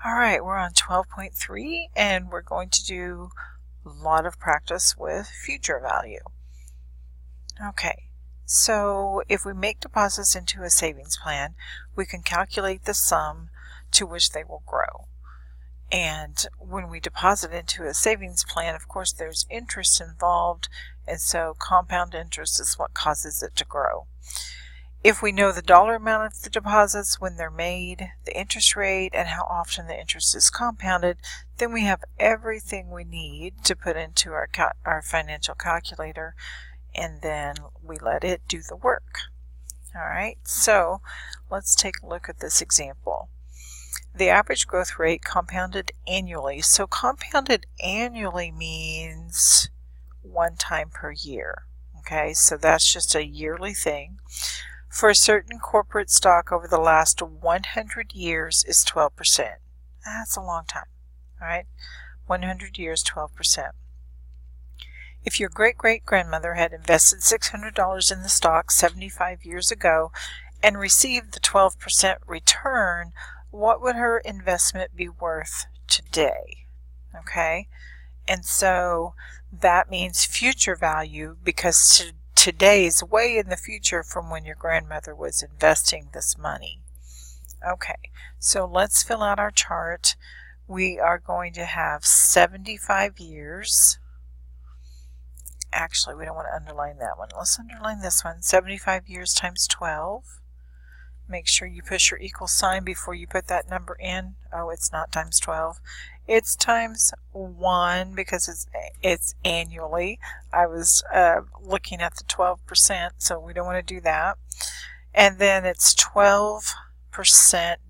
All right, we're on 12.3 and we're going to do a lot of practice with future value. Okay, so if we make deposits into a savings plan, we can calculate the sum to which they will grow. And when we deposit into a savings plan, of course, there's interest involved, and so compound interest is what causes it to grow. If we know the dollar amount of the deposits when they're made, the interest rate, and how often the interest is compounded, then we have everything we need to put into our financial calculator, and then we let it do the work. All right, so let's take a look at this example. The average growth rate compounded annually. So compounded annually means one time per year. Okay, so that's just a yearly thing. For a certain corporate stock over the last 100 years is 12%. That's a long time. All right, 100 years, 12%. If your great-great-grandmother had invested $600 in the stock 75 years ago and received the 12% return, what would her investment be worth today? Okay, and so that means future value because today is way in the future from when your grandmother was investing this money. Okay, so let's fill out our chart. We are going to have 75 years. Actually, we don't want to underline that one. Let's underline this one. 75 years times 12. Make sure you push your equal sign before you put that number in. Oh, it's not times 12. It's times 1 because it's annually. I was looking at the 12%, so we don't want to do that. And then it's 12%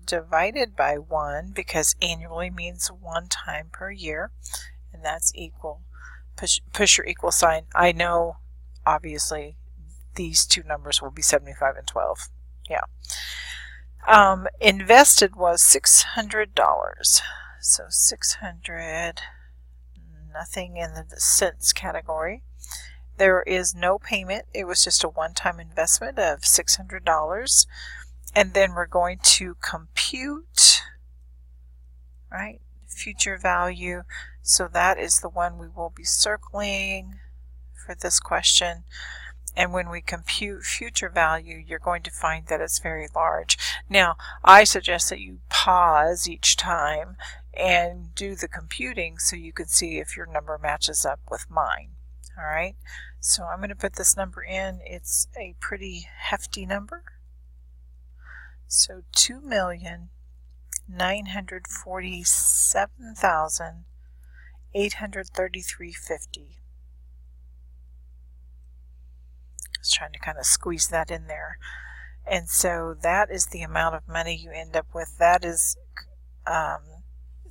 divided by 1 because annually means one time per year, and that's equal. Push your equal sign. I know, obviously, these two numbers will be 75 and 12. Yeah. Invested was $600. So 600, nothing in the cents category. There is no payment. It was just a one-time investment of $600. And then we're going to compute, right, future value. So that is the one we will be circling for this question. And when we compute future value, you're going to find that it's very large. Now, I suggest that you pause each time and do the computing so you can see if your number matches up with mine. All right, so I'm going to put this number in. It's a pretty hefty number. So 2,947,833.50. I was trying to kind of squeeze that in there. And so that is the amount of money you end up with. That is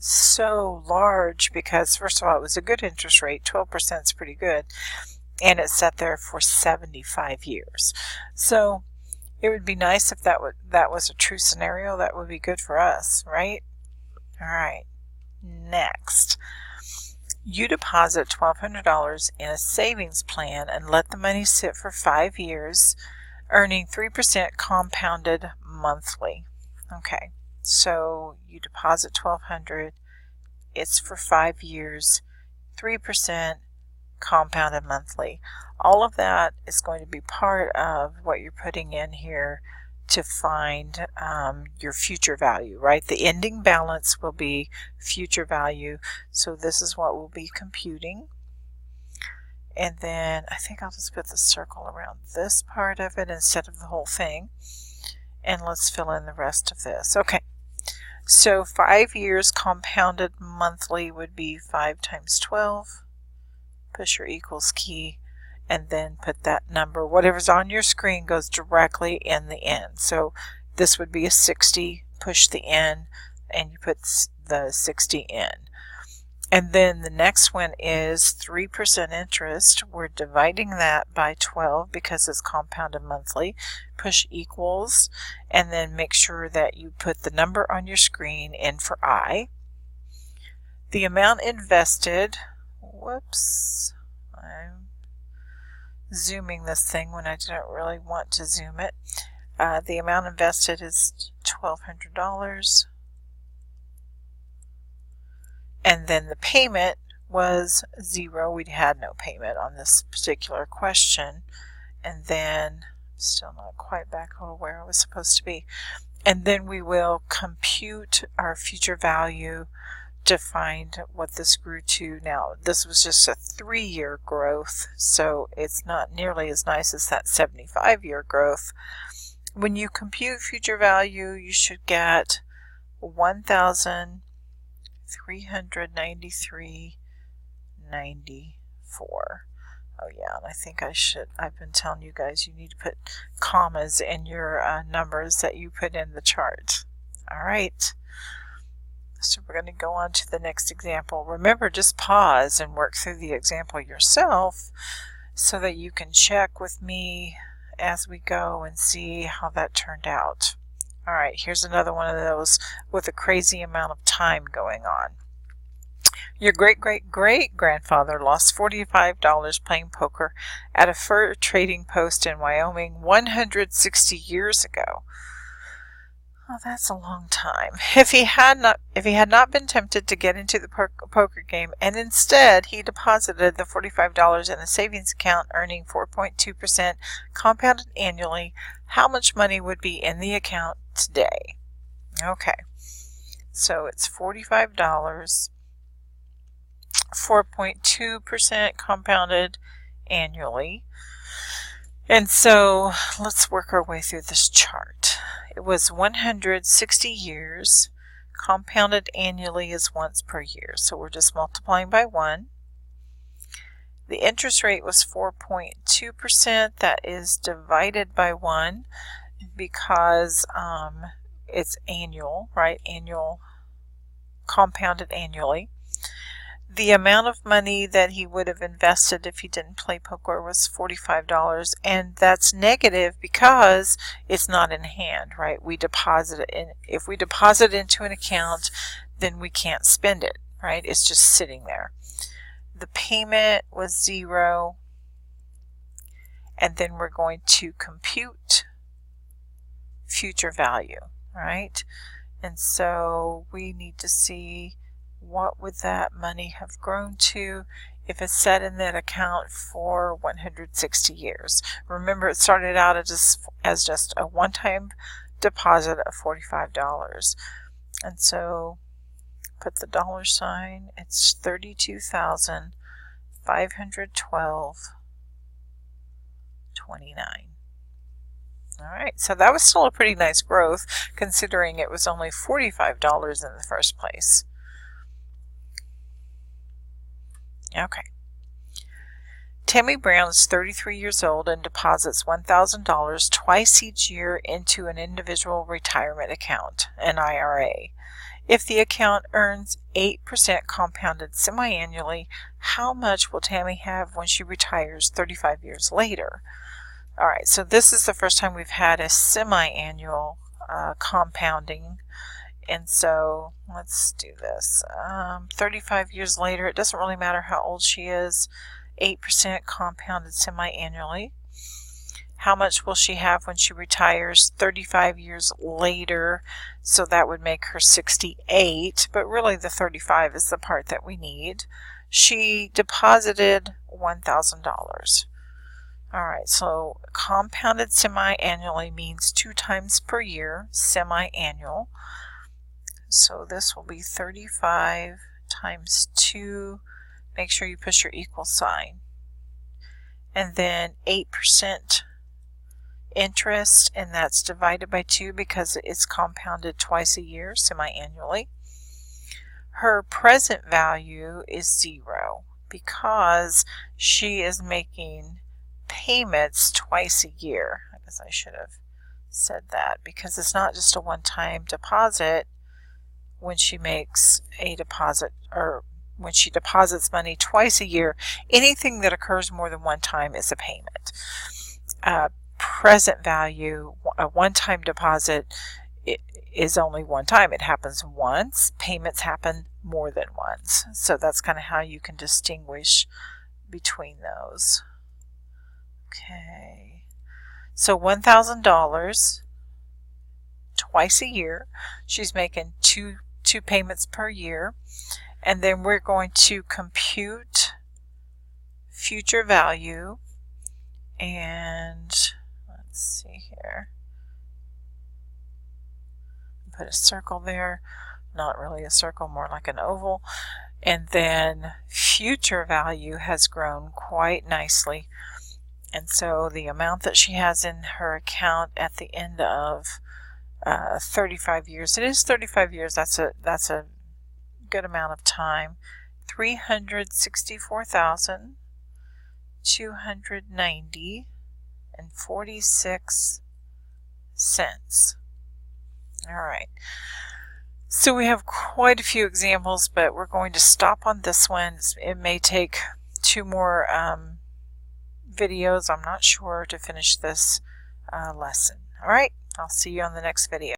so large because, first of all, it was a good interest rate. 12% is pretty good. And it sat there for 75 years. So it would be nice if that was a true scenario. That would be good for us, right? All right. Next. You deposit $1,200 in a savings plan and let the money sit for 5 years, earning 3% compounded monthly. Okay, so you deposit $1,200, it's for 5 years, 3% compounded monthly. All of that is going to be part of what you're putting in here to find your future value, right? The ending balance will be future value. So this is what we'll be computing. And then I think I'll just put the circle around this part of it instead of the whole thing. And let's fill in the rest of this. Okay, so 5 years compounded monthly would be 5 times 12. Push your equals key. And then put that number, whatever's on your screen goes directly in the end. So this would be a 60, push the N, and you put the 60 in. And then the next one is 3% interest. We're dividing that by 12 because it's compounded monthly. Push equals, and then make sure that you put the number on your screen in for I. The amount invested, whoops, I'm zooming this thing when I don't really want to zoom it. The amount invested is $1,200. And then the payment was 0. We had no payment on this particular question. And then, still not quite back to where I was supposed to be. And then we will compute our future value to find what this grew to. Now, this was just a 3-year growth, so it's not nearly as nice as that 75-year growth. When you compute future value, you should get 1,393.94. Oh yeah, and I think I've been telling you guys you need to put commas in your numbers that you put in the chart. All right. So we're going to go on to the next example. Remember, just pause and work through the example yourself so that you can check with me as we go and see how that turned out. All right, here's another one of those with a crazy amount of time going on. Your great-great-great-grandfather lost $45 playing poker at a fur trading post in Wyoming 160 years ago. Oh, that's a long time. If he had not been tempted to get into the poker game, and instead he deposited the $45 in a savings account earning 4.2% compounded annually, how much money would be in the account today? Okay, so it's $45, 4.2% compounded annually. And so let's work our way through this chart. It was 160 years. Compounded annually is once per year. So we're just multiplying by 1. The interest rate was 4.2%. That is divided by 1 because it's annual, right? Annual, compounded annually. The amount of money that he would have invested if he didn't play poker was $45, and that's negative because it's not in hand, right? We deposit it in. If we deposit into an account, then we can't spend it, right? It's just sitting there. The payment was 0, and then we're going to compute future value, right? And so we need to see what would that money have grown to if it's set in that account for 160 years. Remember, it started out as just a one-time deposit of $45. And so put the dollar sign, it's $32,512.29. All right, so that was still a pretty nice growth considering it was only $45 in the first place. Okay. Tammy Brown is 33 years old and deposits $1,000 twice each year into an individual retirement account, an IRA. If the account earns 8% compounded semi-annually, how much will Tammy have when she retires 35 years later? All right, so this is the first time we've had a semi-annual compounding. And so let's do this. 35 years later, it doesn't really matter how old she is, 8% compounded semi-annually. How much will she have when she retires 35 years later? So that would make her 68, but really the 35 is the part that we need. She deposited $1,000. All right, so compounded semi-annually means 2 times per year, semi-annual. So this will be 35 times 2. Make sure you push your equal sign. And then 8% interest, and that's divided by 2 because it's compounded twice a year, semi-annually. Her present value is 0 because she is making payments twice a year. I guess I should have said that because it's not just a one-time deposit. When she makes a deposit, or when she deposits money twice a year, anything that occurs more than one time is a payment. Present value, a one-time deposit, is only one time. It happens once. Payments happen more than once. So that's kind of how you can distinguish between those. Okay. So $1,000 twice a year. She's making two payments per year, And then we're going to compute future value, and let's see here, put a circle there, not really a circle, more like an oval. And then future value has grown quite nicely, and so the amount that she has in her account at the end of 35 years, it is 35 years, that's a good amount of time, $364,290.46. All right. So we have quite a few examples, but we're going to stop on this one. It may take 2 more videos, I'm not sure, to finish this lesson. All right, I'll see you on the next video.